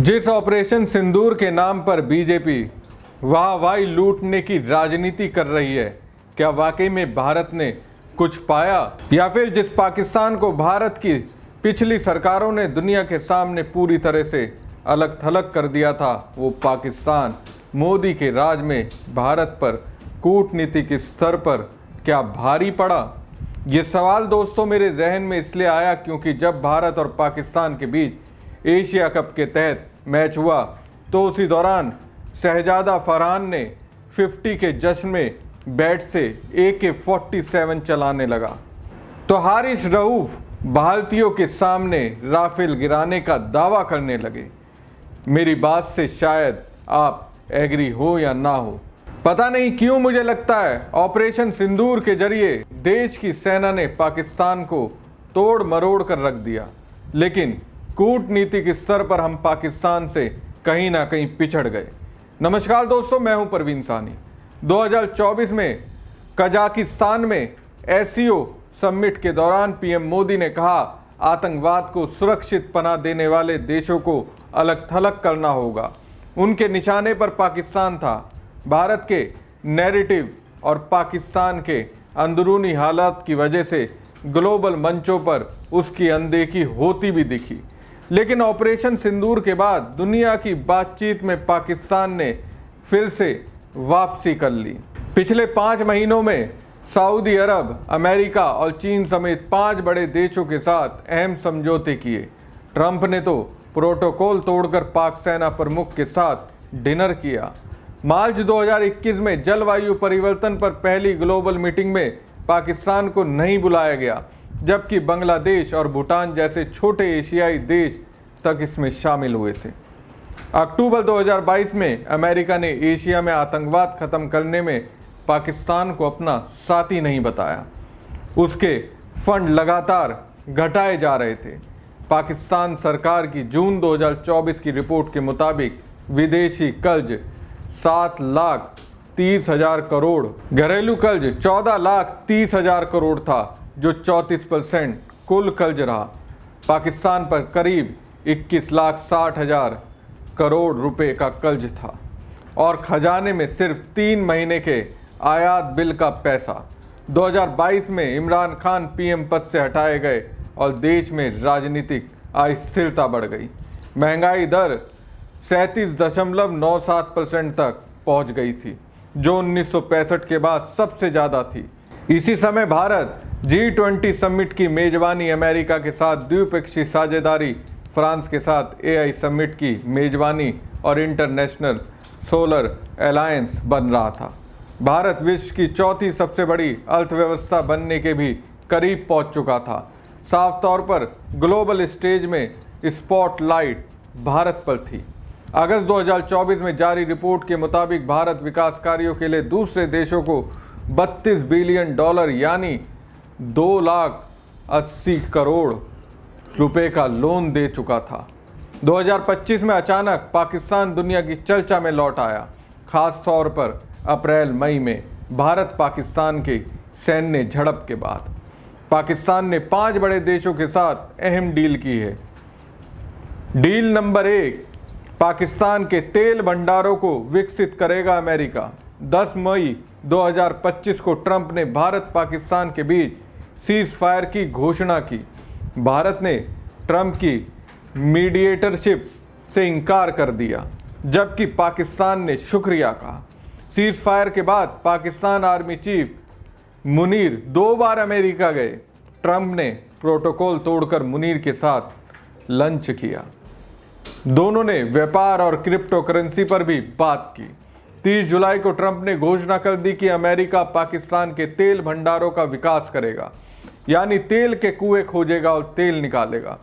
जिस ऑपरेशन सिंदूर के नाम पर बीजेपी वाहवाही लूटने की राजनीति कर रही है, क्या वाकई में भारत ने कुछ पाया, या फिर जिस पाकिस्तान को भारत की पिछली सरकारों ने दुनिया के सामने पूरी तरह से अलग थलग कर दिया था, वो पाकिस्तान मोदी के राज में भारत पर कूटनीतिक स्तर पर क्या भारी पड़ा? ये सवाल दोस्तों मेरे जहन में इसलिए आया क्योंकि जब भारत और पाकिस्तान के बीच एशिया कप के तहत मैच हुआ तो उसी दौरान शहजादा फरहान ने 50 के जश्न में बैट से AK-47 चलाने लगा तो हारिस रऊफ भारतीयों के सामने राफेल गिराने का दावा करने लगे। मेरी बात से शायद आप एग्री हो या ना हो, पता नहीं क्यों मुझे लगता है ऑपरेशन सिंदूर के जरिए देश की सेना ने पाकिस्तान को तोड़ मरोड़ कर रख दिया, लेकिन कूटनीतिक स्तर पर हम पाकिस्तान से कहीं ना कहीं पिछड़ गए। नमस्कार दोस्तों, मैं हूं परवीन सानी। 2024 में कजाकिस्तान में SCO समिट के दौरान पीएम मोदी ने कहा आतंकवाद को सुरक्षित पनाह देने वाले देशों को अलग थलग करना होगा। उनके निशाने पर पाकिस्तान था। भारत के नैरेटिव और पाकिस्तान के अंदरूनी हालात की वजह से ग्लोबल मंचों पर उसकी अनदेखी होती भी दिखी, लेकिन ऑपरेशन सिंदूर के बाद दुनिया की बातचीत में पाकिस्तान ने फिर से वापसी कर ली। पिछले 5 महीनों में सऊदी अरब, अमेरिका और चीन समेत 5 बड़े देशों के साथ अहम समझौते किए। ट्रंप ने तो प्रोटोकॉल तोड़कर पाक सेना प्रमुख के साथ डिनर किया। मार्च 2021 में जलवायु परिवर्तन पर पहली ग्लोबल मीटिंग में पाकिस्तान को नहीं बुलाया गया, जबकि बांग्लादेश और भूटान जैसे छोटे एशियाई देश तक इसमें शामिल हुए थे। अक्टूबर 2022 में अमेरिका ने एशिया में आतंकवाद खत्म करने में पाकिस्तान को अपना साथी नहीं बताया। उसके फंड लगातार घटाए जा रहे थे। पाकिस्तान सरकार की जून 2024 की रिपोर्ट के मुताबिक विदेशी कर्ज 7,30,000 करोड़, घरेलू कर्ज 14,30,000 करोड़ था, जो 34% कुल कर्ज रहा। पाकिस्तान पर करीब 21,60,000 करोड़ रुपए का कर्ज था और खजाने में सिर्फ 3 महीने के आयात बिल का पैसा। 2022 में इमरान खान PM पद से हटाए गए और देश में राजनीतिक अस्थिरता बढ़ गई। महंगाई दर 37.97% तक पहुंच गई थी, जो 1965 के बाद सबसे ज़्यादा थी। इसी समय भारत G20 समिट की मेजबानी अमेरिका के साथ, द्विपक्षीय साझेदारी फ्रांस के साथ, AI समिट की मेजबानी और इंटरनेशनल सोलर अलायंस बन रहा था। भारत विश्व की चौथी सबसे बड़ी अर्थव्यवस्था बनने के भी करीब पहुंच चुका था। साफ तौर पर ग्लोबल स्टेज में स्पॉटलाइट भारत पर थी। अगस्त 2024 में जारी रिपोर्ट के मुताबिक भारत विकास कार्यों के लिए दूसरे देशों को $32 बिलियन यानी 2,80,00,000 करोड़ रुपए का लोन दे चुका था। 2025 में अचानक पाकिस्तान दुनिया की चर्चा में लौट आया, खास तौर पर अप्रैल-मई में भारत पाकिस्तान के सैन्य झड़प के बाद। पाकिस्तान ने 5 बड़े देशों के साथ अहम डील की है। डील नंबर 1, पाकिस्तान के तेल भंडारों को विकसित करेगा अमेरिका। 10 मई 2025 को ट्रंप ने भारत पाकिस्तान के बीच सीज फायर की घोषणा की। भारत ने ट्रंप की मीडिएटरशिप से इनकार कर दिया, जबकि पाकिस्तान ने शुक्रिया कहा। सीज फायर के बाद पाकिस्तान आर्मी चीफ मुनीर 2 बार अमेरिका गए। ट्रंप ने प्रोटोकॉल तोड़कर मुनीर के साथ लंच किया। दोनों ने व्यापार और क्रिप्टो करेंसी पर भी बात की। 30 जुलाई को ट्रंप ने घोषणा कर दी कि अमेरिका पाकिस्तान के तेल भंडारों का विकास करेगा, यानी तेल के कुएं खोजेगा और तेल निकालेगा।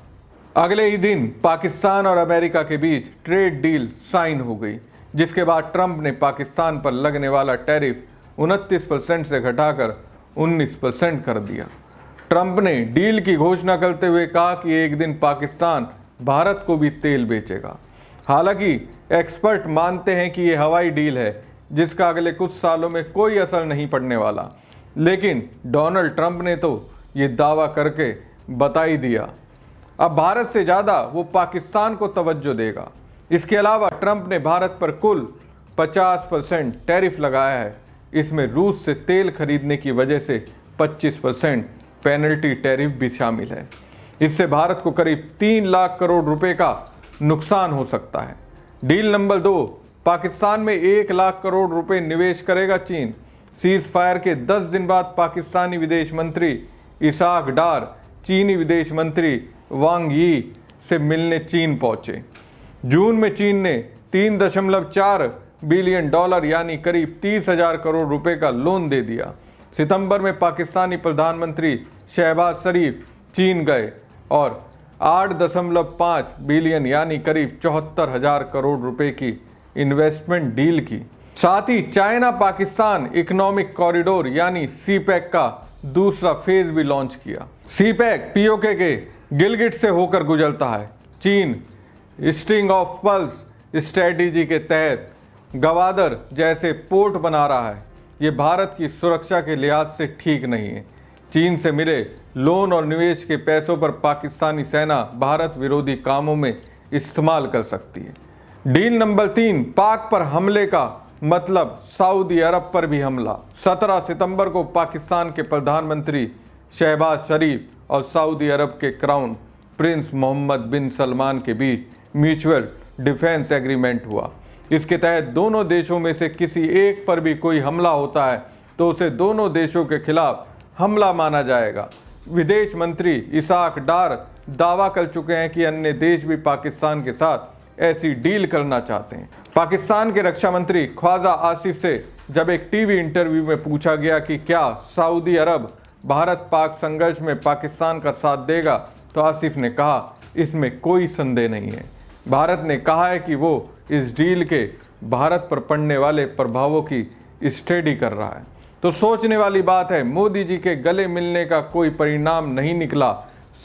अगले ही दिन पाकिस्तान और अमेरिका के बीच ट्रेड डील साइन हो गई, जिसके बाद ट्रंप ने पाकिस्तान पर लगने वाला टैरिफ 29% से घटाकर 19% कर दिया। ट्रंप ने डील की घोषणा करते हुए कहा कि एक दिन पाकिस्तान भारत को भी तेल बेचेगा। हालांकि एक्सपर्ट मानते हैं कि ये हवाई डील है, जिसका अगले कुछ सालों में कोई असर नहीं पड़ने वाला, लेकिन डोनाल्ड ट्रंप ने तो ये दावा करके बता ही दिया। अब भारत से ज़्यादा वो पाकिस्तान को तवज्जो देगा। इसके अलावा ट्रंप ने भारत पर कुल 50% टैरिफ लगाया है। इसमें रूस से तेल खरीदने की वजह से 25% पेनल्टी टैरिफ भी शामिल है। इससे भारत को करीब 3 लाख करोड़ रुपए का नुकसान हो सकता है। डील नंबर 2, पाकिस्तान में 1 लाख करोड़ रुपए निवेश करेगा चीन। सीज फायर के 10 दिन बाद पाकिस्तानी विदेश मंत्री इसाक डार चीनी विदेश मंत्री वांग यी से मिलने चीन पहुंचे। जून में चीन ने $3.4 बिलियन यानी करीब 30,000 करोड़ रुपए का लोन दे दिया। सितंबर में पाकिस्तानी प्रधानमंत्री शहबाज शरीफ चीन गए और 8.5 बिलियन यानी करीब 74,000 करोड़ रुपए की इन्वेस्टमेंट डील की। साथ ही चाइना पाकिस्तान इकोनॉमिक कॉरिडोर यानी सीपैक का दूसरा फेज भी लॉन्च किया। सीपैक पीओके के गिलगिट से होकर गुजरता है। चीन स्ट्रिंग ऑफ पल्स स्ट्रेटेजी के तहत गवादर जैसे पोर्ट बना रहा है। ये भारत की सुरक्षा के लिहाज से ठीक नहीं है। चीन से मिले लोन और निवेश के पैसों पर पाकिस्तानी सेना भारत विरोधी कामों में इस्तेमाल कर सकती है। डील नंबर 3, पाक पर हमले का मतलब सऊदी अरब पर भी हमला। 17 सितंबर को पाकिस्तान के प्रधानमंत्री शहबाज शरीफ और सऊदी अरब के क्राउन प्रिंस मोहम्मद बिन सलमान के बीच म्यूचुअल डिफेंस एग्रीमेंट हुआ। इसके तहत दोनों देशों में से किसी एक पर भी कोई हमला होता है तो उसे दोनों देशों के खिलाफ हमला माना जाएगा। विदेश मंत्री इसाक डार दावा कर चुके हैं कि अन्य देश भी पाकिस्तान के साथ ऐसी डील करना चाहते हैं। पाकिस्तान के रक्षा मंत्री ख्वाजा आसिफ से जब एक टीवी इंटरव्यू में पूछा गया कि क्या सऊदी अरब भारत पाक संघर्ष में पाकिस्तान का साथ देगा तो आसिफ ने कहा, इसमें कोई संदेह नहीं है। भारत ने कहा है कि वो इस डील के भारत पर पड़ने वाले प्रभावों की स्टडी कर रहा है। तो सोचने वाली बात है, मोदी जी के गले मिलने का कोई परिणाम नहीं निकला।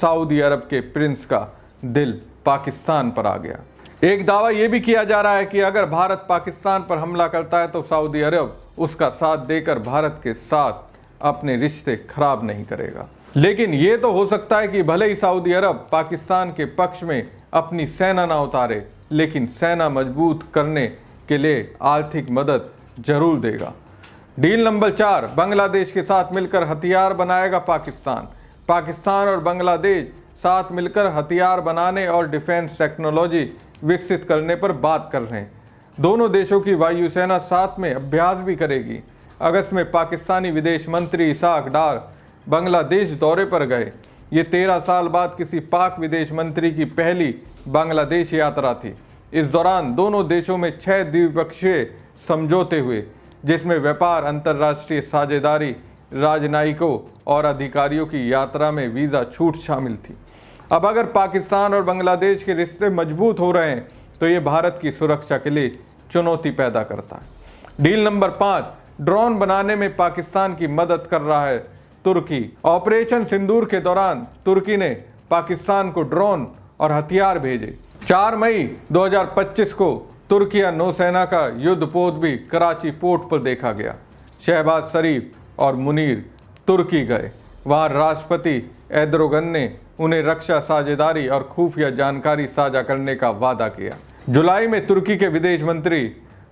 सऊदी अरब के प्रिंस का दिल पाकिस्तान पर आ गया। एक दावा यह भी किया जा रहा है कि अगर भारत पाकिस्तान पर हमला करता है तो सऊदी अरब उसका साथ देकर भारत के साथ अपने रिश्ते खराब नहीं करेगा। लेकिन यह तो हो सकता है कि भले ही सऊदी अरब पाकिस्तान के पक्ष में अपनी सेना ना उतारे, लेकिन सेना मजबूत करने के लिए आर्थिक मदद जरूर देगा। डील नंबर 4, बांग्लादेश के साथ मिलकर हथियार बनाएगा पाकिस्तान। पाकिस्तान और बांग्लादेश साथ मिलकर हथियार बनाने और डिफेंस टेक्नोलॉजी विकसित करने पर बात कर रहे हैं। दोनों देशों की वायुसेना साथ में अभ्यास भी करेगी। अगस्त में पाकिस्तानी विदेश मंत्री इसाक डार बांग्लादेश दौरे पर गए। ये 13 साल बाद किसी पाक विदेश मंत्री की पहली बांग्लादेश यात्रा थी। इस दौरान दोनों देशों में 6 द्विपक्षीय समझौते हुए, जिसमें व्यापार, अंतर्राष्ट्रीय साझेदारी, राजनयिकों और अधिकारियों की यात्रा में वीज़ा छूट शामिल थी। अब अगर पाकिस्तान और बांग्लादेश के रिश्ते मजबूत हो रहे हैं तो ये भारत की सुरक्षा के लिए चुनौती पैदा करता है। डील नंबर 5, ड्रोन बनाने में पाकिस्तान की मदद कर रहा है तुर्की। ऑपरेशन सिंदूर के दौरान तुर्की ने पाकिस्तान को ड्रोन और हथियार भेजे। 4 मई 2025 को तुर्की नौसेना का युद्धपोत भी कराची पोर्ट पर देखा गया। शहबाज शरीफ और मुनीर तुर्की गए। वहां राष्ट्रपति एर्दोगन ने उन्हें रक्षा साझेदारी और खुफिया जानकारी साझा करने का वादा किया। जुलाई में तुर्की के विदेश मंत्री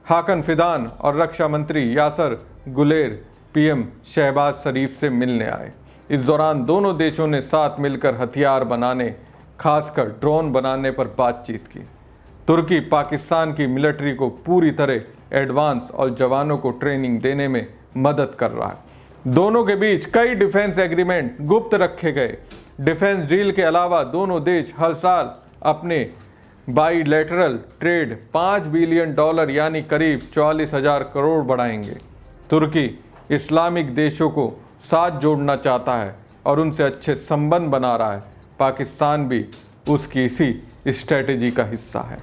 हाकन फिदान और रक्षा मंत्री यासर गुलेर पीएम शहबाज शरीफ से मिलने आए। इस दौरान दोनों देशों ने साथ मिलकर हथियार बनाने, खासकर ड्रोन बनाने पर बातचीत की। तुर्की पाकिस्तान की मिलिट्री को पूरी तरह एडवांस और जवानों को ट्रेनिंग देने में मदद कर रहा है। दोनों के बीच कई डिफेंस एग्रीमेंट गुप्त रखे गए। डिफेंस डील के अलावा दोनों देश हर साल अपने बाईलैटरल ट्रेड $5 बिलियन यानी करीब 44,000 करोड़ बढ़ाएंगे। तुर्की इस्लामिक देशों को साथ जोड़ना चाहता है और उनसे अच्छे संबंध बना रहा है। पाकिस्तान भी उसकी इसी स्ट्रेटेजी का हिस्सा है।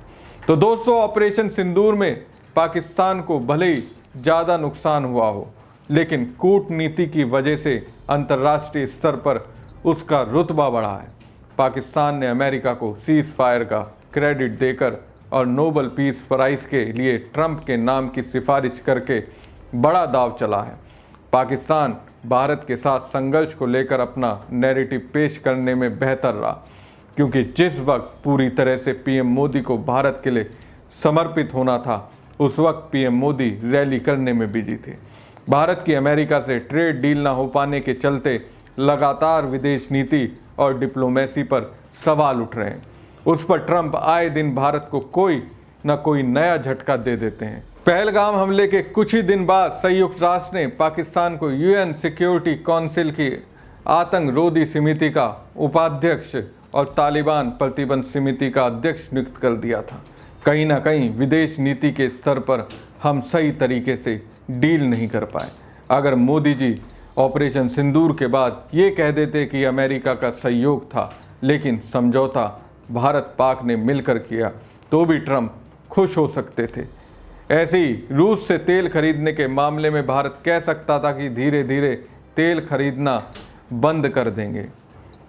तो दोस्तों, ऑपरेशन सिंदूर में पाकिस्तान को भले ही ज़्यादा नुकसान हुआ हो, लेकिन कूटनीति की वजह से अंतर्राष्ट्रीय स्तर पर उसका रुतबा बढ़ा है। पाकिस्तान ने अमेरिका को सीज फायर का क्रेडिट देकर और नोबेल पीस प्राइज़ के लिए ट्रंप के नाम की सिफारिश करके बड़ा दाव चला है। पाकिस्तान भारत के साथ संघर्ष को लेकर अपना नैरेटिव पेश करने में बेहतर रहा, क्योंकि जिस वक्त पूरी तरह से पीएम मोदी को भारत के लिए समर्पित होना था, उस वक्त पीएम मोदी रैली करने में बिजी थे। भारत की अमेरिका से ट्रेड डील ना हो पाने के चलते लगातार विदेश नीति और डिप्लोमेसी पर सवाल उठ रहे हैं। उस पर ट्रंप आए दिन भारत को कोई न कोई नया झटका दे देते हैं। पहलगाम हमले के कुछ ही दिन बाद संयुक्त राष्ट्र ने पाकिस्तान को यूएन सिक्योरिटी काउंसिल की आतंकरोधी समिति का उपाध्यक्ष और तालिबान प्रतिबंध समिति का अध्यक्ष नियुक्त कर दिया था। कहीं ना कहीं विदेश नीति के स्तर पर हम सही तरीके से डील नहीं कर पाए। अगर मोदी जी ऑपरेशन सिंदूर के बाद ये कह देते कि अमेरिका का सहयोग था लेकिन समझौता भारत पाक ने मिलकर किया, तो भी ट्रंप खुश हो सकते थे। ऐसे ही रूस से तेल खरीदने के मामले में भारत कह सकता था कि धीरे धीरे तेल खरीदना बंद कर देंगे।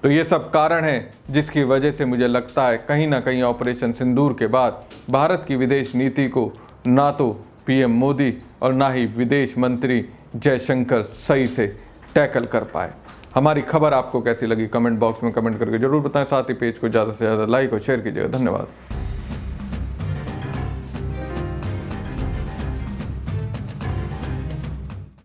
तो ये सब कारण है जिसकी वजह से मुझे लगता है कहीं ना कहीं ऑपरेशन सिंदूर के बाद भारत की विदेश नीति को ना तो पीएम मोदी और ना ही विदेश मंत्री जयशंकर सही से टैकल कर पाए। हमारी खबर आपको कैसी लगी कमेंट बॉक्स में कमेंट करके जरूर बताएं। साथ ही पेज को ज़्यादा से ज़्यादा लाइक और शेयर कीजिएगा। धन्यवाद।